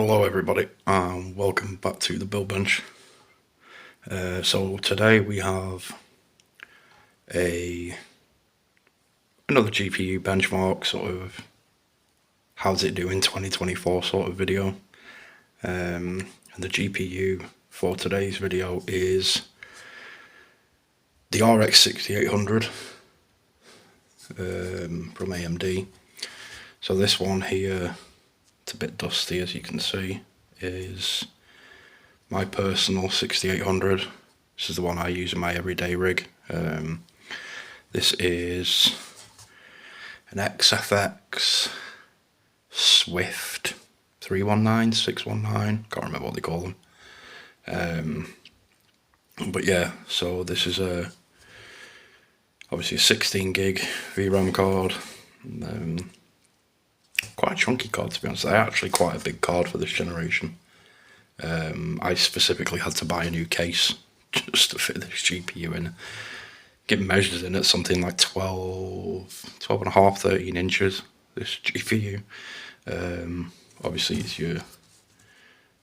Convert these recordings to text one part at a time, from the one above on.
Hello everybody, welcome back to the build bench. So today we have another GPU benchmark, sort of how's it doing 2024 sort of video. And the GPU for today's video is the RX6800 from AMD. So this one here, it's a bit dusty as you can see, is my personal 6800. This is the one I use in my everyday rig. This is an XFX Swift 319, 619, can't remember what they call them. But yeah, so this is obviously a 16 gig VRAM card. Quite a chunky card, to be honest. They're actually quite a big card for this generation. I specifically had to buy a new case just to fit this GPU in. Get measures in at something like 12 and a half, 13 inches, this GPU. Obviously it's your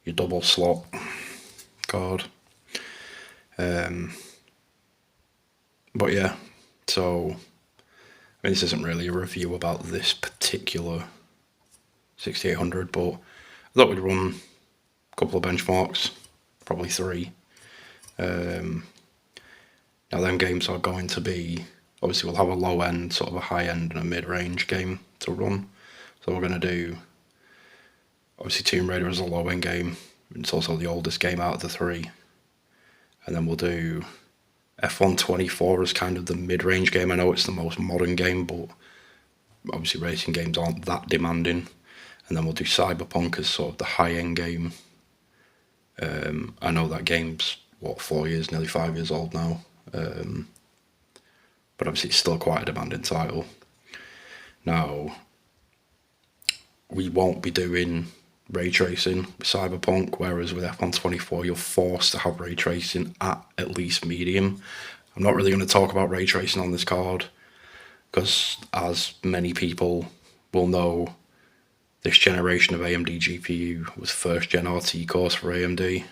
double slot card. But yeah, so I mean, this isn't really a review about this particular 6800, but I thought we'd run a couple of benchmarks, probably three. Now them games are going to be, obviously we'll have a low end, sort of a high end and a mid-range game to run. So we're going to do, obviously Tomb Raider is a low end game, it's also the oldest game out of the three. And then we'll do F124 as kind of the mid-range game. I know it's the most modern game, but obviously racing games aren't that demanding. And then we'll do Cyberpunk as sort of the high-end game. I know that game's, 4 years, nearly 5 years old now. But obviously it's still quite a demanding title. Now, we won't be doing ray tracing with Cyberpunk, whereas with F124 you're forced to have ray tracing at least medium. I'm not really going to talk about ray tracing on this card, because as many people will know, this generation of AMD GPU was first gen RT cores for AMD,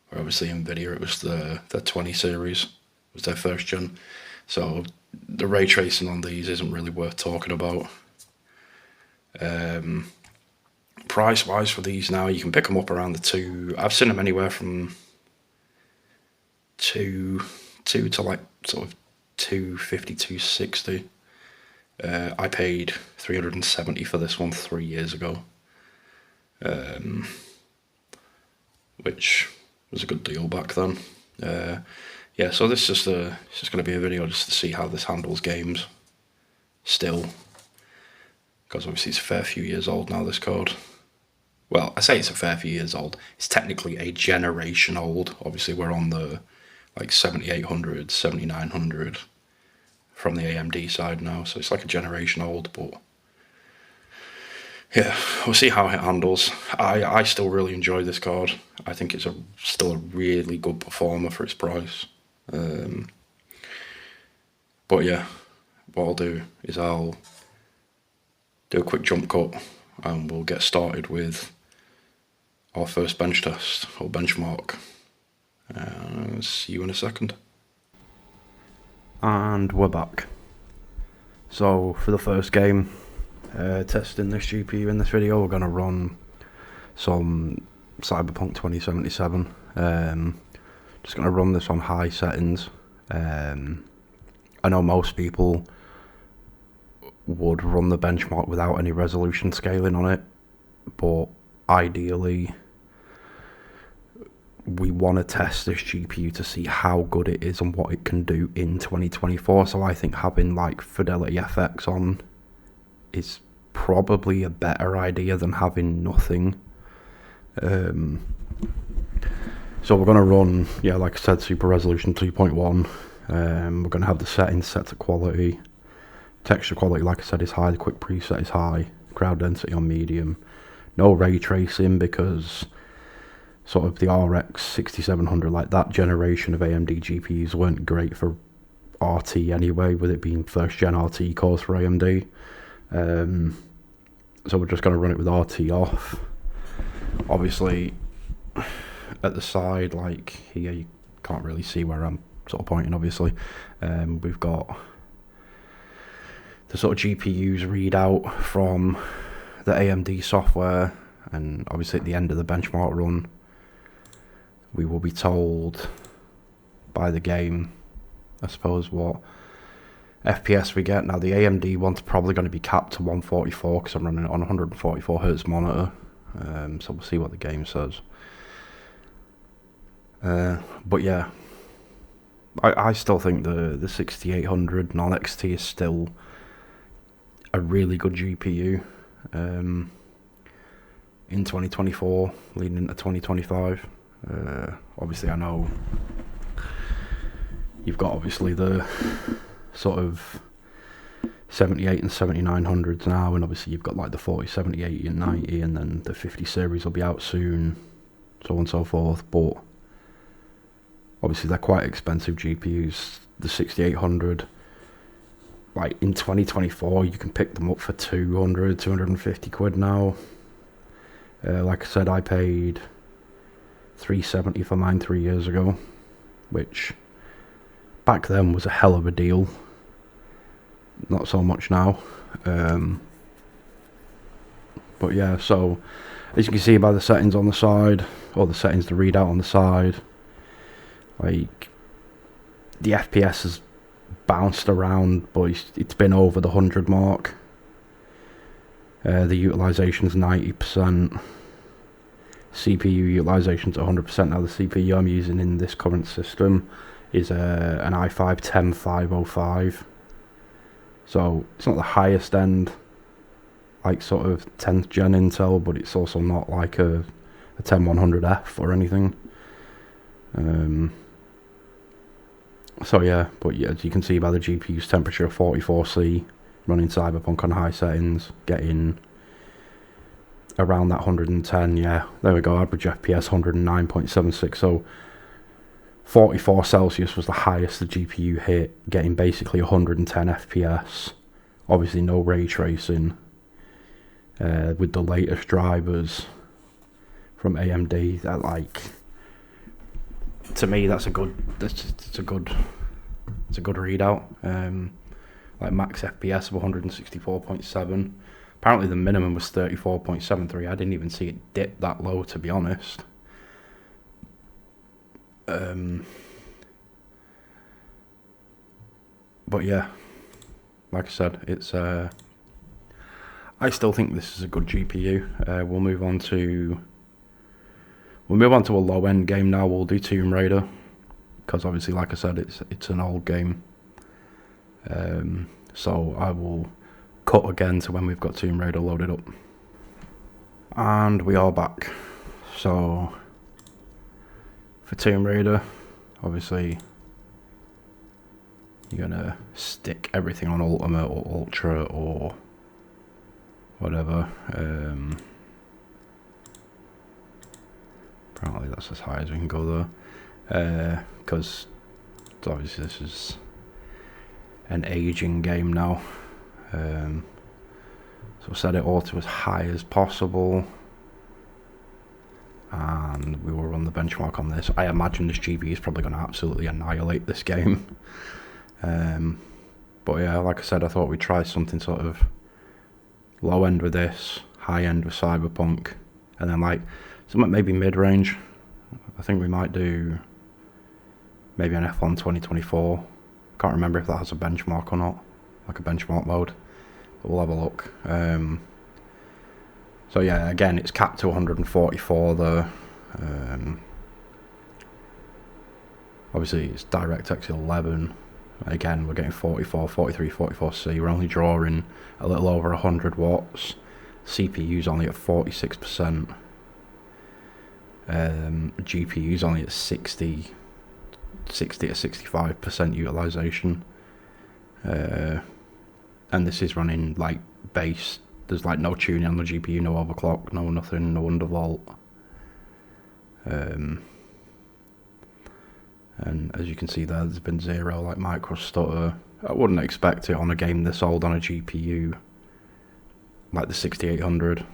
where obviously Nvidia, it was the 20 series, was their first gen. So the ray tracing on these isn't really worth talking about. Price wise for these now, you can pick them up around the I've seen them anywhere from two to like sort of 250, 260. I paid 370 for this one 3 years ago, which was a good deal back then. Yeah, so this is just going to be a video just to see how this handles games still, because obviously it's a fair few years old now, this card. Well, I say it's a fair few years old, it's technically a generation old. Obviously we're on the like 7800, 7900 from the AMD side now, so it's like a generation old, but yeah, we'll see how it handles. I still really enjoy this card. I think it's still a really good performer for its price. But yeah, what I'll do is I'll do a quick jump cut and we'll get started with our first bench test or benchmark. See you in a second. And we're back. So for the first game, testing this GPU in this video, we're going to run some Cyberpunk 2077. Just going to run this on high settings. I know most people would run the benchmark without any resolution scaling on it, but ideally we want to test this GPU to see how good it is and what it can do in 2024. So I think having like Fidelity FX on is probably a better idea than having nothing. So we're going to run, yeah, like I said, super resolution 3.1. We're going to have the settings set to quality. Texture quality, like I said, is high. The quick preset is high. Crowd density on medium. No ray tracing, because sort of the RX6700, like that generation of AMD GPUs weren't great for RT anyway, with it being first gen RT cores for AMD. So we're just going to run it with RT off. Obviously, at the side, like here, you can't really see where I'm sort of pointing, obviously. We've got the sort of GPUs readout from the AMD software, and obviously at the end of the benchmark run, we will be told by the game, I suppose, what FPS we get. Now the AMD one's probably going to be capped to 144 because I'm running it on 144 Hz monitor, so we'll see what the game says. But yeah, I still think the 6800 non-XT is still a really good GPU in 2024, leading into 2025. Obviously, I know you've got obviously the sort of 78 and 7900s now, and obviously you've got like the 40, 70, 80 and 90, and then the 50 series will be out soon, so on and so forth. But obviously they're quite expensive GPUs. The 6800, like in 2024, you can pick them up for 200, 250 quid now. Like I said, I paid 370 for mine 3 years ago, which back then was a hell of a deal. Not so much now. But yeah, so as you can see by the settings on the side, or the settings to read out on the side, like the FPS has bounced around, but it's been over the 100 mark. The utilization's 90%. CPU utilization's 100%. Now the CPU I'm using in this current system is an i5-10505. So it's not the highest end, like sort of 10th gen Intel, but it's also not like a 10100F or anything. So yeah, but yeah, as you can see by the GPU's temperature, 44C, running Cyberpunk on high settings, getting around that 110. Yeah, there we go. Average FPS 109.76. So 44 Celsius was the highest the GPU hit, getting basically 110 FPS. Obviously no ray tracing, with the latest drivers from AMD. That, like, to me, that's a good readout. Like max FPS of 164.7. Apparently the minimum was 34.73. I didn't even see it dip that low, to be honest. But yeah, like I said, it's I still think this is a good GPU. We'll move on to a low end game now. We'll do Tomb Raider, because obviously, like I said, it's an old game. So I will cut again to when we've got Tomb Raider loaded up. And we are back. So for Tomb Raider, obviously you're gonna stick everything on Ultimate or Ultra or whatever. Apparently that's as high as we can go there, because obviously this is an aging game now. So set it all to as high as possible, and we will run the benchmark on this. I imagine this GPU is probably going to absolutely annihilate this game. But yeah, like I said, I thought we'd try something sort of low end with this, high end with Cyberpunk, and then like something maybe mid-range. I think we might do maybe an F1 2024. Can't remember if that has a benchmark or not, like a benchmark mode, but we'll have a look. So yeah, again, it's capped to 144 there. Obviously it's DirectX 11. Again, we're getting 44, 43, 44C. We're only drawing a little over 100 watts. CPU's only at 46%. GPU's only at 60 to 65% utilization. And this is running like base. There's like no tuning on the GPU, no overclock, no nothing, no undervolt. And as you can see there's been zero like micro stutter. I wouldn't expect it on a game this old on a GPU like the 6800.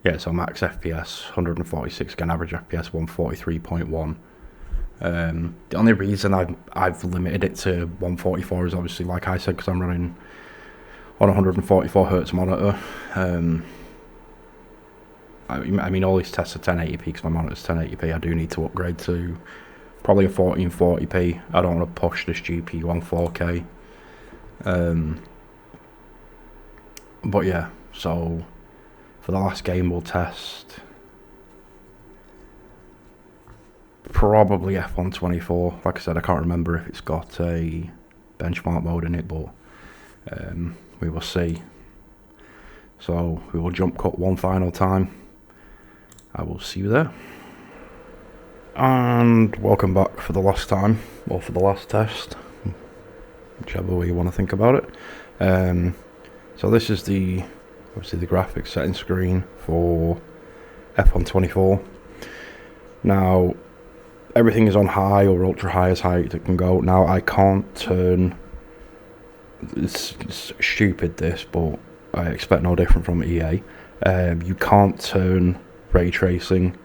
Yeah, so max FPS 146 again, average FPS 143.1. The only reason I've limited it to 144 is obviously, like I said, because I'm running on 144 hertz monitor. I mean, all these tests are 1080p because my monitor's 1080p. I do need to upgrade to probably a 1440p. I don't want to push this GPU on 4K. But yeah, so for the last game we'll test probably F124. Like I said, I can't remember if it's got a benchmark mode in it, but we will see. So we will jump cut one final time. I will see you there. And welcome back for the last time, or for the last test, whichever way you want to think about it. So this is obviously the graphics setting screen for F124. Now, everything is on high or ultra high, as high as it can go. Now, I can't turn, it's stupid this, but I expect no different from EA. You can't turn ray tracing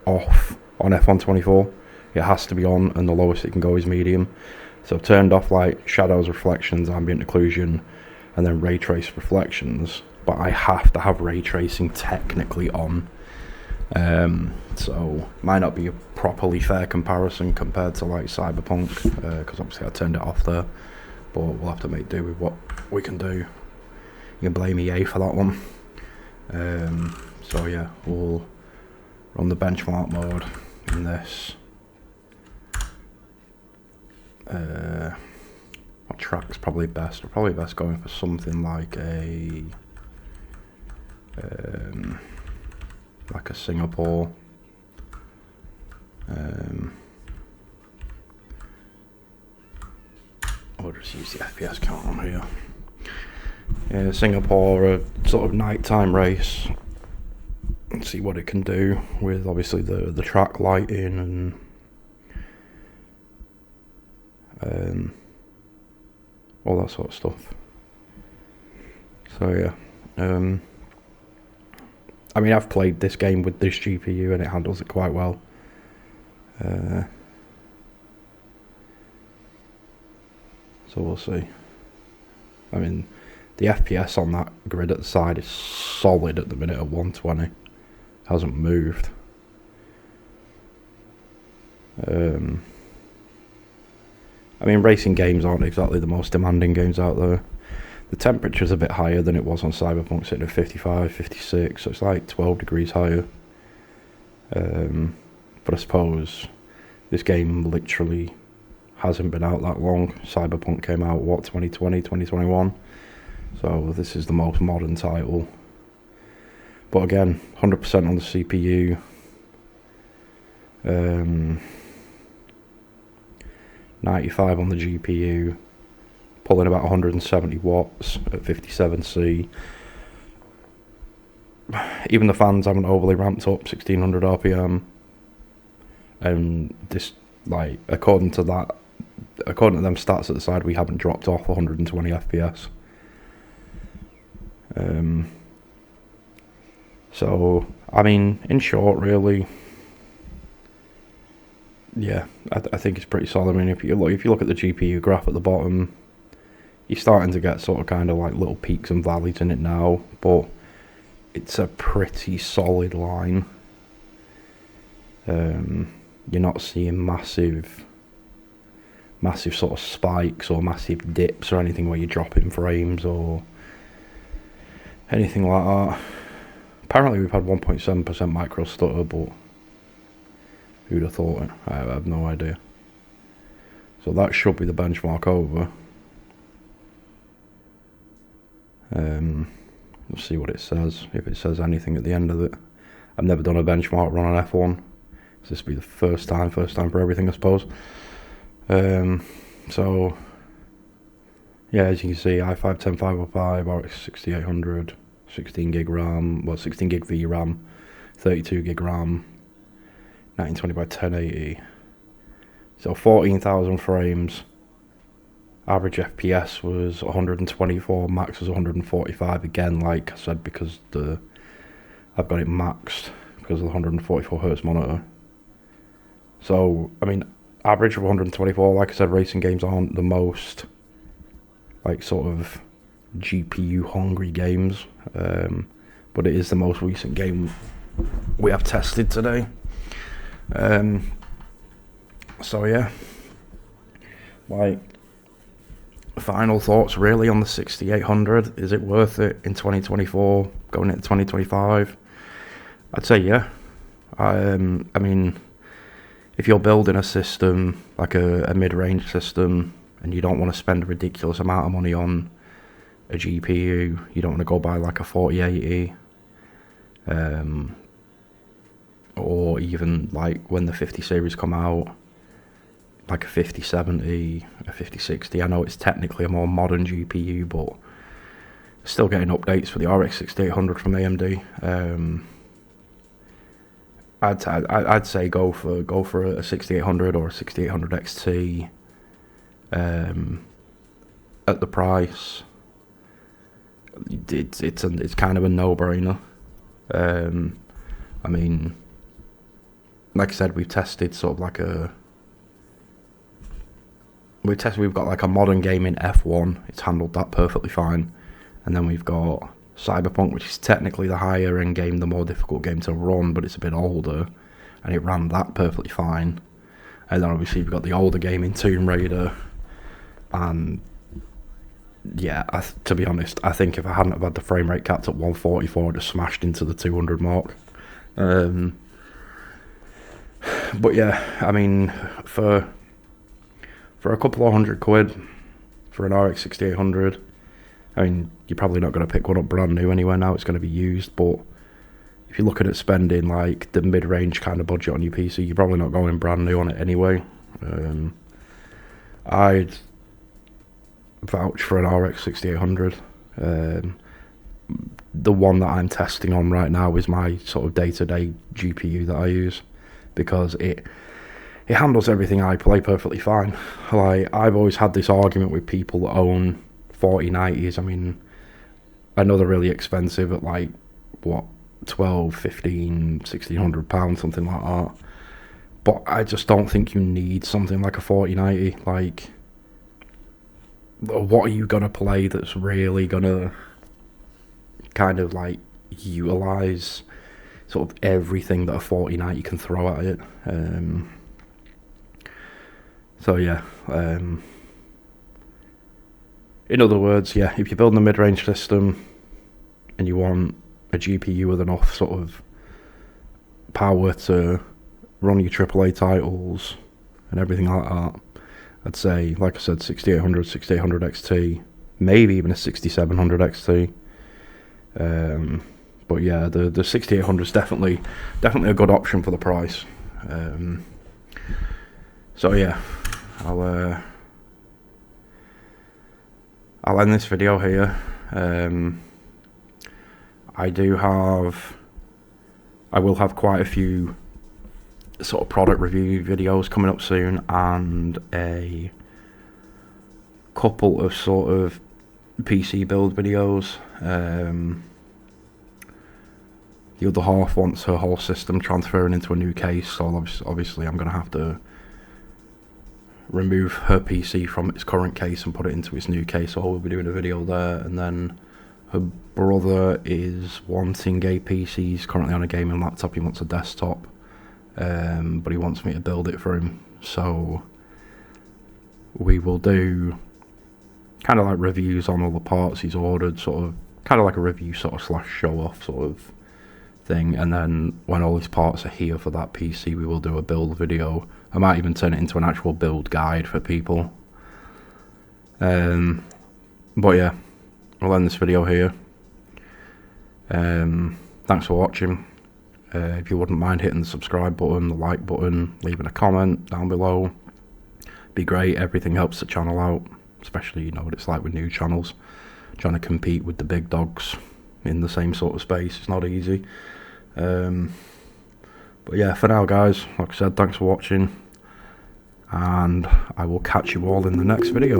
off on F124. It has to be on, and the lowest it can go is medium. So I've turned off like shadows, reflections, ambient occlusion, and then ray trace reflections, but I have to have ray tracing technically on. So might not be a properly fair comparison compared to like Cyberpunk, because obviously I turned it off there, but we'll have to make do with what we can do. You can blame EA for that one. So yeah, we'll run the benchmark mode in this. What track's probably best? We're probably best going for something like a Singapore. I'll just use the FPS count on here. Yeah, Singapore, a sort of nighttime race. Let's see what it can do with obviously the track lighting and all that sort of stuff. So yeah, I mean, I've played this game with this GPU and it handles it quite well. So we'll see. I mean, the FPS on that grid at the side is solid at the minute at 120. Hasn't moved. I mean, racing games aren't exactly the most demanding games out there. The temperature's a bit higher than it was on Cyberpunk, sitting at 55, 56, so it's like 12 degrees higher. But I suppose this game literally hasn't been out that long. Cyberpunk came out, what, 2020, 2021? So this is the most modern title. But again, 100% on the CPU. 95 on the GPU. Pulling about 170 watts at 57C. Even the fans haven't overly ramped up, 1600 RPM. And this, like, according to them stats at the side, we haven't dropped off 120 FPS. So, I mean, in short, really, yeah, I think it's pretty solid. I mean, if you look at the GPU graph at the bottom, you're starting to get sort of kind of like little peaks and valleys in it now, but it's a pretty solid line. You're not seeing massive sort of spikes or massive dips or anything where you're dropping frames or anything like that. Apparently we've had 1.7% micro stutter, but who'd have thought it? I have no idea. So that should be the benchmark over. We'll see what it says, if it says anything at the end of it. I've never done a benchmark run on F1, so this will be the first time for everything, I suppose. So yeah, as you can see, i5 10505, RX6800, 16 gig RAM, well, 16 gig VRAM, 32 gig RAM, 1920 by 1080. So 14,000 frames. Average FPS was 124, max was 145. Again, like I said, because I I've got it maxed because of the 144Hz monitor. So, I mean, average of 124, like I said, racing games aren't the most, like, sort of GPU hungry games, but it is the most recent game we have tested today. So yeah, like, final thoughts really on the 6800. Is it worth it in 2024 going into 2025? I'd say yeah. I mean, if you're building a system like a mid-range system and you don't want to spend a ridiculous amount of money on a GPU, you don't want to go buy like a 4080, or even like when the 50 series come out, like a 5070, a 5060. I know it's technically a more modern GPU, but still getting updates for the RX6800 from AMD. I'd say go for a 6800 or a 6800 XT at the price. It's kind of a no-brainer. I mean, like I said, we've tested sort of like we've got like a modern game in F1. It's handled that perfectly fine. And then we've got Cyberpunk, which is technically the higher end game, the more difficult game to run, but it's a bit older, and it ran that perfectly fine. And then obviously we've got the older game in Tomb Raider, and yeah, to be honest, I think if I hadn't have had the frame rate capped at 144, I'd have smashed into the 200 mark. But yeah, I mean, for a couple of £100 for an RX 6800, I mean, you're probably not going to pick one up brand new anywhere now. It's going to be used, but if you're looking at spending like the mid-range kind of budget on your PC, you're probably not going brand new on it anyway. I'd vouch for an RX 6800. The one that I'm testing on right now is my sort of day-to-day GPU that I use, because it handles everything I play perfectly fine. Like, I've always had this argument with people that own 4090s. I mean, I know they're really expensive at like, what, 12, 15, £1,600, something like that. But I just don't think you need something like a 4090. Like, what are you going to play that's really going to kind of like utilize sort of everything that a 4090 can throw at it? So yeah, in other words, yeah, if you're building a mid-range system and you want a GPU with enough sort of power to run your AAA titles and everything like that, I'd say, like I said, 6800, 6800 XT, maybe even a 6700 XT. But yeah, the 6800 is definitely a good option for the price. So yeah, I'll end this video here. I will have quite a few sort of product review videos coming up soon, and a couple of sort of PC build videos. The other half wants her whole system transferring into a new case, so obviously I'm going to have to remove her PC from its current case and put it into its new case, so we'll be doing a video there. And then her brother is wanting a PC. He's currently on a gaming laptop. He wants a desktop, but he wants me to build it for him, so we will do kind of like reviews on all the parts he's ordered, sort of kind of like a review sort of slash show off sort of thing. And then when all his parts are here for that PC, we will do a build video. I might even turn it into an actual build guide for people. But yeah, I'll end this video here. Thanks for watching. If you wouldn't mind hitting the subscribe button, the like button, leaving a comment down below, be great. Everything helps the channel out, especially, you know what it's like with new channels, trying to compete with the big dogs in the same sort of space. It's not easy. But yeah, for now guys, like I said, thanks for watching, and I will catch you all in the next video.